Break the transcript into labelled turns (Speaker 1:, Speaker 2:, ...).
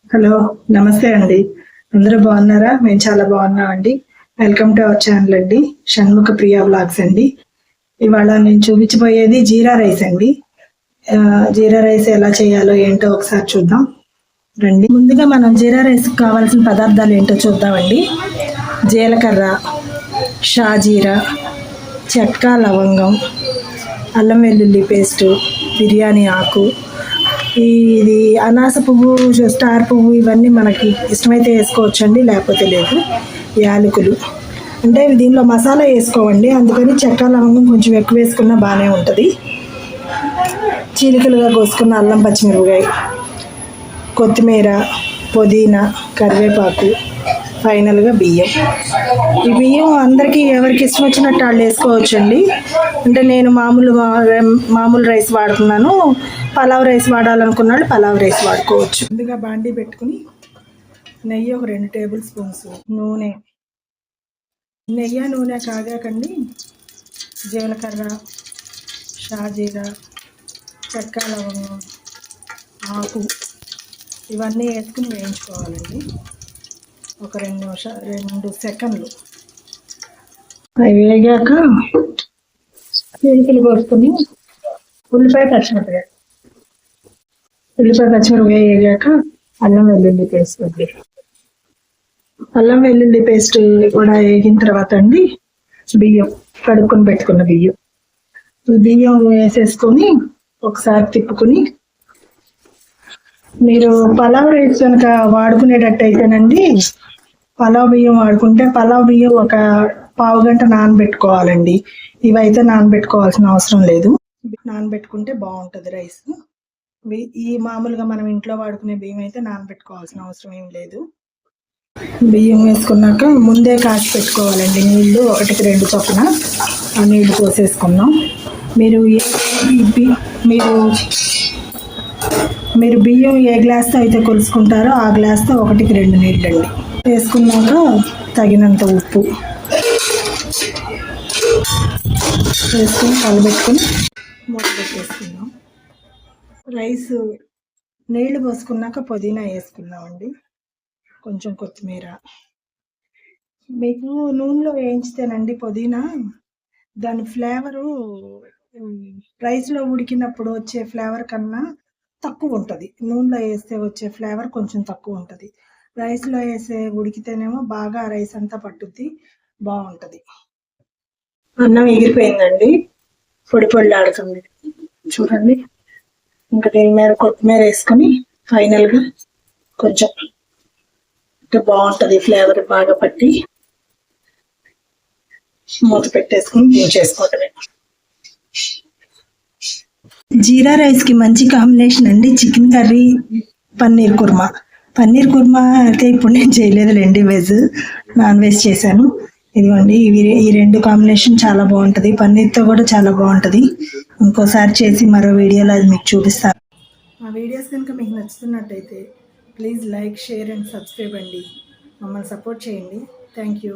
Speaker 1: Hello, నమస్తే అండి. అందరూ బాగున్నారా? మేము చాలా బాగున్నామండి. వెల్కమ్ టు అవర్ ఛానల్ అండి, షణ్ముఖ ప్రియా వ్లాగ్స్ అండి. ఇవాళ నేను చూపించబోయేది జీరా రైస్ అండి. జీరా రైస్ ఎలా చేయాలో ఏంటో ఒకసారి చూద్దాం రండి. ముందుగా మనం జీరా రైస్ కావాల్సిన పదార్థాలు ఏంటో చూద్దామండి. జీలకర్ర, షాజీరా, చెక్క, లవంగం, అల్లం వెల్లుల్లి పేస్టు, బిర్యానీ ఆకు, ఇది అనాస పువ్వు, స్టార్ పువ్వు, ఇవన్నీ మనకి ఇష్టమైతే వేసుకోవచ్చండి, లేకపోతే లేదు. యాలకులు అంటే దీనిలో మసాలా వేసుకోవండి, అందుకని చెక్క లవంగం కొంచెం ఎక్కువ వేసుకున్నా బాగానే ఉంటుంది. చీలికలుగా కోసుకున్న అల్లం పచ్చిమిరపకాయ, కొత్తిమీర, పుదీనా, కరివేపాకు, ఫైనల్గా బియ్యం. ఈ బియ్యం అందరికీ ఎవరికి ఇష్టం వచ్చినట్టు వాళ్ళు వేసుకోవచ్చండి. అంటే నేను మామూలు రైస్ వాడుతున్నాను. పలావ్ రైస్ వాడాలనుకున్న వాళ్ళు పలావ్ రైస్ వాడుకోవచ్చు. ముందుగా బాండీ పెట్టుకుని నెయ్యి ఒక 2 టేబుల్ స్పూన్స్, నూనె కాగాకండి జీలకర్ర, షాజీరా, చెక్క, లవంగం, ఆకు ఇవన్నీ వేసుకుని వేయించుకోవాలండి. ఒక 2 సెకండ్లు. అవి వేగాక చీలికలు కోసుకుని ఉల్లిపాయ పచ్చిమిరపకాయ వేగాక అల్లం వెల్లుల్లి పేస్ట్ ఉంది. అల్లం వెల్లుల్లి పేస్ట్ కూడా వేగిన తర్వాత అండి బియ్యం, కడుక్కొని పెట్టుకున్న బియ్యం వేసేసుకొని ఒకసారి తిప్పుకుని, మీరు పలావ్ రైస్ కనుక వాడుకునేటట్టయితేనండి, పలావ్ బియ్యం వాడుకుంటే పలావ్ బియ్యం ఒక పావు గంట నానబెట్టుకోవాలండి. ఇవైతే నానబెట్టుకోవాల్సిన అవసరం లేదు. నానబెట్టుకుంటే బాగుంటుంది రైస్. ఈ మామూలుగా మనం ఇంట్లో వాడుకునే బియ్యం అయితే నానబెట్టుకోవాల్సిన అవసరం ఏం లేదు. బియ్యం వేసుకున్నాక ముందే కాచి పెట్టుకోవాలండి నీళ్ళు, 1-2 చొప్పున ఆ నీళ్లు పోసేసుకున్నాం. మీరు బియ్యం ఏ గ్లాస్తో అయితే కొలుసుకుంటారో ఆ గ్లాస్తో 1-2 నీళ్ళండి వేసుకున్నాక తగినంత ఉప్పు వేసుకొని కలబెట్టుకొని మూత పెట్టేసుకుందాం. రైస్ నీళ్లు పోసుకున్నాక పుదీనా వేసుకుందామండి, కొంచెం కొత్తిమీర. మీకు నూనెలో వేయించితేనండి పుదీనా, దాని ఫ్లేవరు రైస్లో ఉడికినప్పుడు వచ్చే ఫ్లేవర్ కన్నా తక్కువ ఉంటుంది. నూనెలో వేస్తే వచ్చే ఫ్లేవర్ కొంచెం తక్కువ ఉంటుంది. రైస్లో వేసే ఉడికితేనేమో బాగా రైస్ అంతా పట్టుద్ది, బాగుంటుంది. అన్నం ఎగిరిపోయిందండి, పొడిలాడుతుంది చూడండి. ఇంకా దీని మీద కొత్తిమీర వేసుకొని ఫైనల్గా కొంచెం బాగుంటుంది, ఫ్లేవర్ బాగా పట్టి మూత పెట్టేసుకుని దించేసుకోవటమే. జీరా రైస్కి మంచి కాంబినేషన్ అండి చికెన్ కర్రీ, పన్నీర్ కుర్మా. పన్నీర్ కుర్మా అయితే ఇప్పుడు నేను చేయలేదులేండి, నాన్ వెజ్ చేశాను. ఇదిగోండి, ఈ 2 కాంబినేషన్ చాలా బాగుంటుంది. పన్నీర్తో కూడా చాలా బాగుంటుంది. ఇంకోసారి చేసి మరో వీడియోలో అది మీకు చూపిస్తాను. మా వీడియోస్ కనుక మీకు నచ్చుతున్నట్టయితే please like, share and subscribe అండి. మమ్మల్ని సపోర్ట్ చేయండి. Thank you.